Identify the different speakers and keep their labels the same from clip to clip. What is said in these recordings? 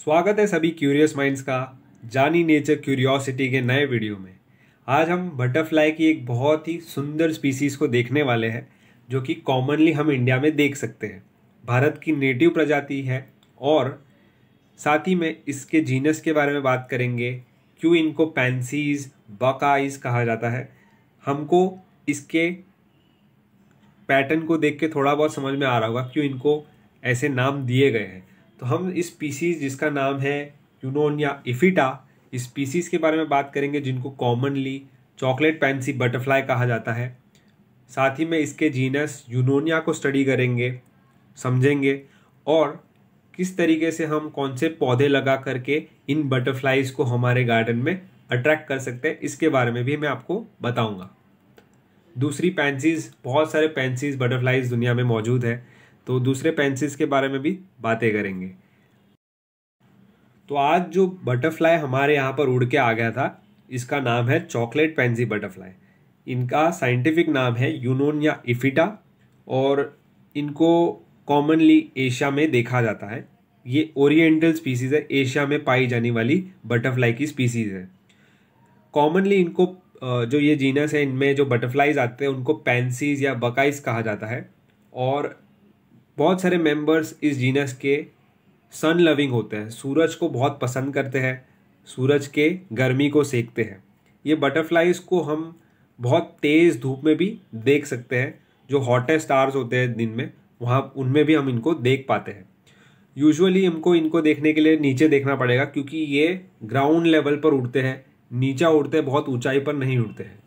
Speaker 1: स्वागत है सभी क्यूरियस माइंड्स का जानी नेचर क्यूरियोसिटी के नए वीडियो में। आज हम बटरफ्लाई की एक बहुत ही सुंदर स्पीसीज को देखने वाले हैं जो कि कॉमनली हम इंडिया में देख सकते हैं। भारत की नेटिव प्रजाति है और साथ ही में इसके जीनस के बारे में बात करेंगे, क्यों इनको पैंसीज बकआईज कहा जाता है। हमको इसके पैटर्न को देख के थोड़ा बहुत समझ में आ रहा होगा क्यों इनको ऐसे नाम दिए गए हैं। तो हम इस स्पीसीज जिसका नाम है यूनोनिया इफिटा, इस स्पीसीज के बारे में बात करेंगे जिनको कॉमनली चॉकलेट पैंसी बटरफ्लाई कहा जाता है। साथ ही में इसके जीनस यूनोनिया को स्टडी करेंगे, समझेंगे और किस तरीके से हम कौन से पौधे लगा करके इन बटरफ्लाईज को हमारे गार्डन में अट्रैक्ट कर सकते हैं, इसके बारे में भी मैं आपको बताऊंगा। दूसरी पैंसीज, बहुत सारे पैंसीज बटरफ्लाईज दुनिया में मौजूद है, तो दूसरे पैंसीज के बारे में भी बातें करेंगे। तो आज जो बटरफ्लाई हमारे यहाँ पर उड़ के आ गया था, इसका नाम है चॉकलेट पैंसी बटरफ्लाई। इनका साइंटिफिक नाम है यूनोनिया इफिटा और इनको कॉमनली एशिया में देखा जाता है। ये ओरिएंटल स्पीसीज है, एशिया में पाई जाने वाली बटरफ्लाई की स्पीसीज है। कॉमनली इनको जो ये जीनस है, इनमें जो बटरफ्लाईज आते हैं उनको पैंसीज या बकाइज कहा जाता है। और बहुत सारे मेंबर्स इस जीनस के सन लविंग होते हैं, सूरज को बहुत पसंद करते हैं, सूरज के गर्मी को सेकते हैं। ये बटरफ्लाईज को हम बहुत तेज़ धूप में भी देख सकते हैं, जो हॉटेस्ट स्टार्स होते हैं दिन में, वहाँ उनमें भी हम इनको देख पाते हैं। यूजुअली हमको इनको देखने के लिए नीचे देखना पड़ेगा क्योंकि ये ग्राउंड लेवल पर उड़ते हैं, नीचा उड़ते हैं, बहुत ऊंचाई पर नहीं उड़ते हैं,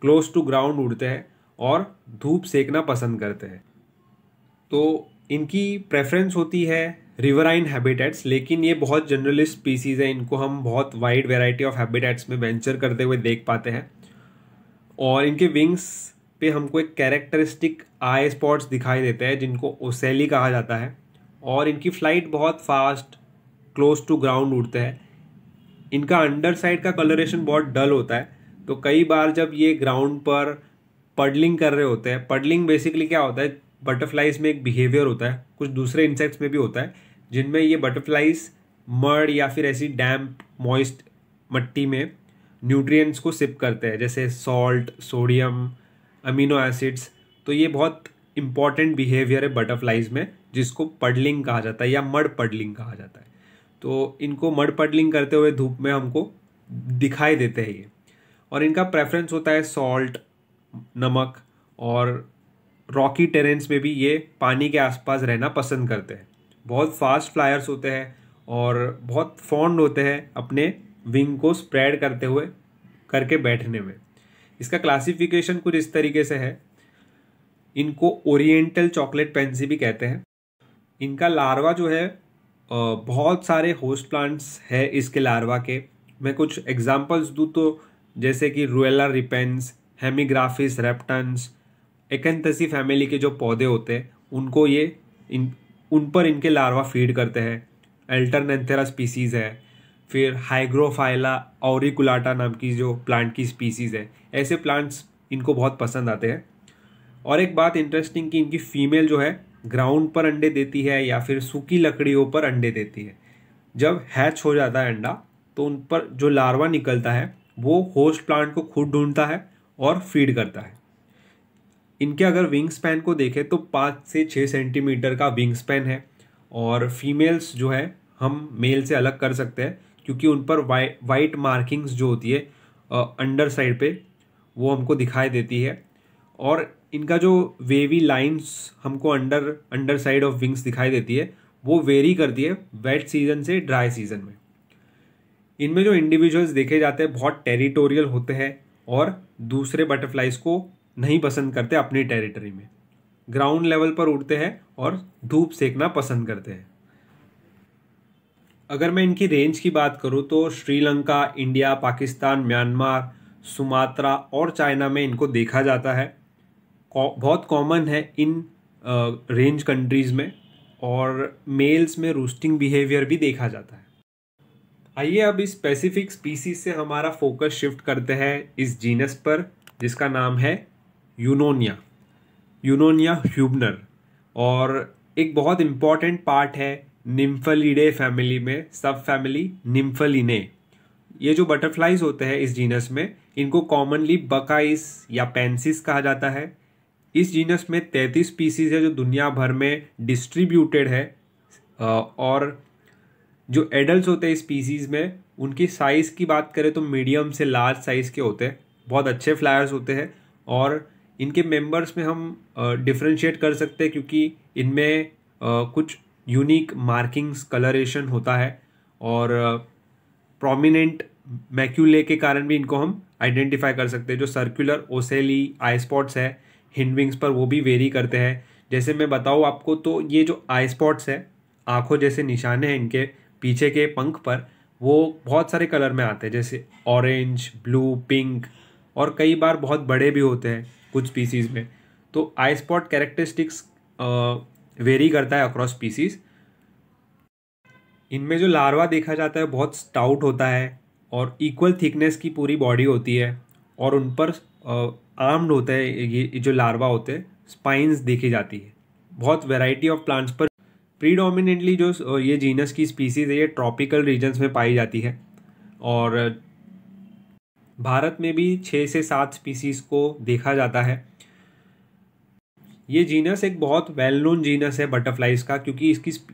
Speaker 1: क्लोज टू ग्राउंड उड़ते हैं और धूप सेकना पसंद करते हैं। तो इनकी प्रेफरेंस होती है रिवराइन हैबिटेट्स, लेकिन ये बहुत जनरलिस्ट स्पीसीज़ है, इनको हम बहुत वाइड वैरायटी ऑफ हैबिटेट्स में वेंचर करते हुए देख पाते हैं। और इनके विंग्स पे हमको एक कैरेक्टरिस्टिक आई स्पॉट्स दिखाई देते हैं जिनको ओसेली कहा जाता है। और इनकी फ्लाइट बहुत फास्ट, क्लोज टू ग्राउंड उड़ते हैं। इनका अंडर साइड का कलरेशन बहुत डल होता है, तो कई बार जब ये ग्राउंड पर पडलिंग कर रहे होते हैं, पडलिंग बेसिकली क्या होता है, बटरफ्लाईज में एक बिहेवियर होता है, कुछ दूसरे इंसेक्ट्स में भी होता है, जिनमें ये बटरफ्लाईज मड या फिर ऐसी डैम्प मॉइस्ट मट्टी में न्यूट्रिएंट्स को सिप करते हैं, जैसे सॉल्ट, सोडियम, अमीनो एसिड्स। तो ये बहुत इंपॉर्टेंट बिहेवियर है बटरफ्लाईज में, जिसको पडलिंग कहा जाता है या मड पडलिंग कहा जाता है। तो इनको मड पडलिंग करते हुए धूप में हमको दिखाई देते हैं ये। और इनका प्रेफरेंस होता है सॉल्ट, नमक, और रॉकी टेरेंस में भी ये पानी के आसपास रहना पसंद करते हैं। बहुत फास्ट फ्लायर्स होते हैं और बहुत फॉन्ड होते हैं अपने विंग को स्प्रेड करते हुए करके बैठने में। इसका क्लासिफिकेशन कुछ इस तरीके से है। इनको ओरिएंटल चॉकलेट पैंसी भी कहते हैं। इनका लार्वा जो है, बहुत सारे होस्ट प्लांट्स है इसके लार्वा के। मैं कुछ एग्जांपल्स दूँ तो जैसे कि रुएला रिपेंस, हेमीग्राफिस रेप्टन्स, एकेंथसी फैमिली के जो पौधे होते हैं उनको ये उन पर इनके लार्वा फीड करते हैं। अल्टरनेंथेरा स्पीसीज़ है, फिर हाइग्रोफाइला ऑरिकुलाटा नाम की जो प्लांट की स्पीसीज़ है, ऐसे प्लांट्स इनको बहुत पसंद आते हैं। और एक बात इंटरेस्टिंग कि इनकी फीमेल जो है ग्राउंड पर अंडे देती है या फिर सूखी लकड़ियों पर अंडे देती है। जब हैच हो जाता है अंडा, तो उन पर जो लार्वा निकलता है वो होस्ट प्लांट को खुद ढूंढता है और फीड करता है। इनके अगर विंग स्पैन को देखें तो 5 से 6 सेंटीमीटर का विंग स्पैन है। और फीमेल्स जो है हम मेल से अलग कर सकते हैं क्योंकि उन पर वाइट मार्किंग्स जो होती है अंडर साइड पे, वो हमको दिखाई देती है। और इनका जो वेवी लाइंस हमको अंडर साइड ऑफ विंग्स दिखाई देती है, वो वेरी करती है वेट सीजन से ड्राई सीजन में। इनमें जो इंडिविजुअल्स देखे जाते हैं बहुत टेरिटोरियल होते हैं और दूसरे बटरफ्लाईज को नहीं पसंद करते अपनी टेरिटरी में, ग्राउंड लेवल पर उड़ते हैं और धूप सेकना पसंद करते हैं। अगर मैं इनकी रेंज की बात करूं तो Sri Lanka, India, Pakistan, Myanmar, Sumatra और चाइना में इनको देखा जाता है। बहुत कॉमन है इन रेंज कंट्रीज़ में। और मेल्स में रूस्टिंग बिहेवियर भी देखा जाता है। आइए अब इस स्पेसिफिक स्पीसीज से हमारा फोकस शिफ्ट करते हैं इस जीनस पर जिसका नाम है यूनोनिया ह्यूबनर। और एक बहुत इम्पॉर्टेंट पार्ट है निम्फलिडे फैमिली में सब फैमिली निम्फलिने। ये जो बटरफ्लाइज होते हैं इस जीनस में, इनको कॉमनली बकाइस या पेंसिस कहा जाता है। इस जीनस में 33 स्पीसीज है जो दुनिया भर में डिस्ट्रीब्यूटेड है। और जो एडल्ट होते हैं इस स्पीसीज में, उनकी साइज़ की बात करें तो मीडियम से लार्ज साइज़ के होते हैं, बहुत अच्छे फ्लायर्स होते हैं। और इनके मेंबर्स में हम डिफ्रेंशिएट कर सकते हैं क्योंकि इनमें कुछ यूनिक मार्किंग्स, कलरेशन होता है और प्रोमिनेंट मैक्यूले के कारण भी इनको हम आइडेंटिफाई कर सकते हैं। जो सर्कुलर ओसेली आई स्पॉट्स है हिंड विंग्स पर, वो भी वेरी करते हैं। जैसे मैं बताऊँ आपको तो ये जो आई स्पॉट्स है, आँखों जैसे निशाने हैं इनके पीछे के पंख पर, वो बहुत सारे कलर में आते हैं, जैसे ऑरेंज, ब्लू, पिंक, और कई बार बहुत बड़े भी होते हैं कुछ स्पीसीज़ में। तो आई स्पॉट कैरेक्टरिस्टिक्स वेरी करता है अक्रॉस स्पीसीज़। इनमें जो लार्वा देखा जाता है बहुत स्टाउट होता है और इक्वल थिकनेस की पूरी बॉडी होती है, और उन पर आर्म्ड होता है ये जो लार्वा होते हैं, स्पाइंस देखी जाती है। बहुत वैरायटी ऑफ प्लांट्स पर प्रीडोमिनेंटली जो ये जीनस की स्पीसीज़ है ये ट्रॉपिकल रीजन्स में पाई जाती है, और भारत में भी 6 से 7 स्पीसीज़ को देखा जाता है। ये जीनस एक बहुत वेल नोन जीनस है बटरफ्लाइज का, क्योंकि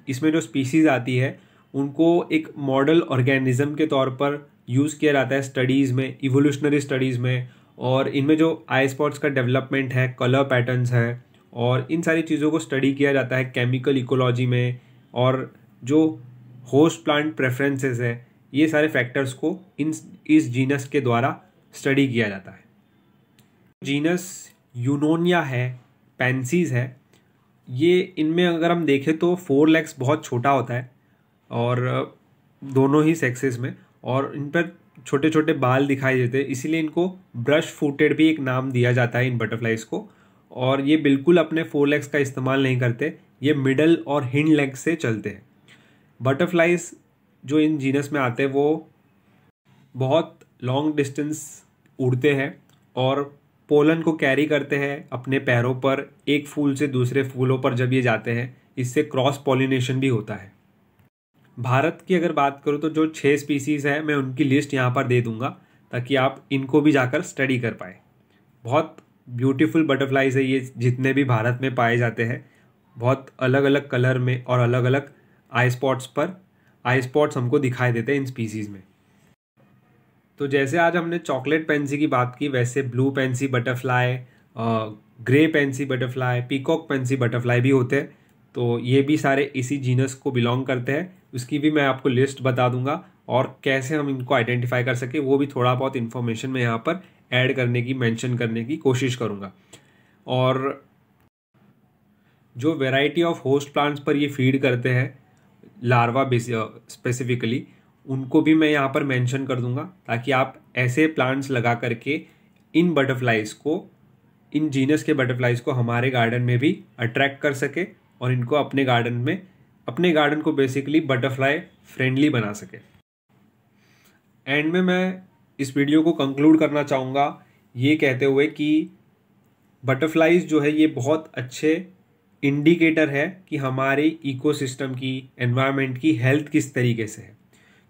Speaker 1: इसमें जो स्पीसीज़ आती है उनको एक मॉडल ऑर्गेनिज्म के तौर पर यूज़ किया जाता है स्टडीज़ में, इवोल्यूशनरी स्टडीज़ में। और इनमें जो आई स्पॉट्स का डेवलपमेंट है, कलर पैटर्न्स है, और इन सारी चीज़ों को स्टडी किया जाता है केमिकल इकोलॉजी में। और जो होस्ट प्लांट प्रेफरेंसेस है, ये सारे फैक्टर्स को इस जीनस के द्वारा स्टडी किया जाता है। जीनस यूनोनिया है, पेंसीज है, ये इनमें अगर हम देखें तो 4 लेग्स बहुत छोटा होता है, और दोनों ही सेक्सेस में, और इन पर छोटे छोटे बाल दिखाई देते हैं, इसीलिए इनको ब्रश फूटेड भी एक नाम दिया जाता है इन बटरफ्लाइज को। और ये बिल्कुल अपने 4 लेग्स का इस्तेमाल नहीं करते, ये मिडल और हिंड लेग्स से चलते हैं। बटरफ्लाइज जो इन जीनस में आते हैं वो बहुत लॉन्ग डिस्टेंस उड़ते हैं और पोलन को कैरी करते हैं अपने पैरों पर, एक फूल से दूसरे फूलों पर जब ये जाते हैं, इससे क्रॉस पॉलिनेशन भी होता है। भारत की अगर बात करूँ तो जो 6 स्पीसीज़ है, मैं उनकी लिस्ट यहाँ पर दे दूँगा ताकि आप इनको भी जाकर स्टडी कर पाए। बहुत ब्यूटीफुल बटरफ्लाइज है ये, जितने भी भारत में पाए जाते हैं, बहुत अलग अलग कलर में और अलग अलग आई स्पॉट्स पर आई स्पॉट्स हमको दिखाई देते हैं इन स्पीसीज़ में। तो जैसे आज हमने चॉकलेट पेंसी की बात की, वैसे blue Pence butterfly, grey Pence butterfly, peacock Pence butterfly भी होते हैं। तो ये भी सारे इसी जीनस को बिलोंग करते हैं। उसकी भी मैं आपको लिस्ट बता दूंगा, और कैसे हम इनको आइडेंटिफाई कर सके वो भी थोड़ा बहुत इन्फॉर्मेशन मैं यहाँ पर ऐड करने की, मेंशन करने की कोशिश करूँगा। और जो वैरायटी ऑफ होस्ट प्लांट्स पर ये फीड करते हैं, लार्वा स्पेसिफिकली, उनको भी मैं यहाँ पर मेंशन कर दूंगा ताकि आप ऐसे प्लांट्स लगा करके इन बटरफ्लाइज को, इन जीनस के बटरफ्लाइज को हमारे गार्डन में भी अट्रैक्ट कर सके और इनको अपने गार्डन को बेसिकली बटरफ्लाई फ्रेंडली बना सके। एंड में मैं इस वीडियो को कंक्लूड करना चाहूँगा ये कहते हुए कि बटरफ्लाइज जो है ये बहुत अच्छे इंडिकेटर है कि हमारे इकोसिस्टम की, एनवायरनमेंट की हेल्थ किस तरीके से है।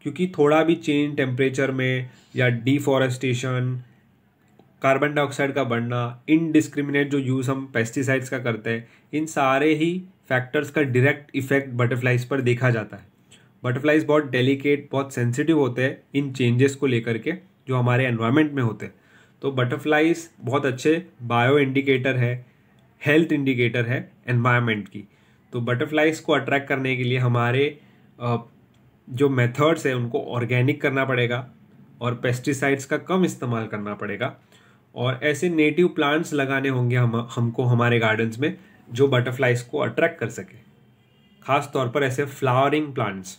Speaker 1: क्योंकि थोड़ा भी चेंज टेम्परेचर में या डिफॉरेस्टेशन, कार्बन डाइऑक्साइड का बढ़ना, इनडिस्क्रिमिनेट जो यूज़ हम पेस्टिसाइड्स का करते हैं, इन सारे ही फैक्टर्स का डायरेक्ट इफेक्ट बटरफ्लाइज पर देखा जाता है। बटरफ्लाइज बहुत डेलिकेट, बहुत सेंसिटिव होते हैं इन चेंजेस को लेकर के जो हमारे एनवायरनमेंट में होते हैं। तो बटरफ्लाइज बहुत अच्छे बायो इंडिकेटर है, हेल्थ इंडिकेटर है एनवायरनमेंट की। तो बटरफ्लाइज को अट्रैक्ट करने के लिए हमारे जो मेथड्स है उनको ऑर्गेनिक करना पड़ेगा, और पेस्टिसाइड्स का कम इस्तेमाल करना पड़ेगा, और ऐसे नेटिव प्लांट्स लगाने होंगे हमको हमारे गार्डन्स में जो बटरफ्लाइज को अट्रैक्ट कर सके, खास तौर पर ऐसे फ्लावरिंग प्लांट्स।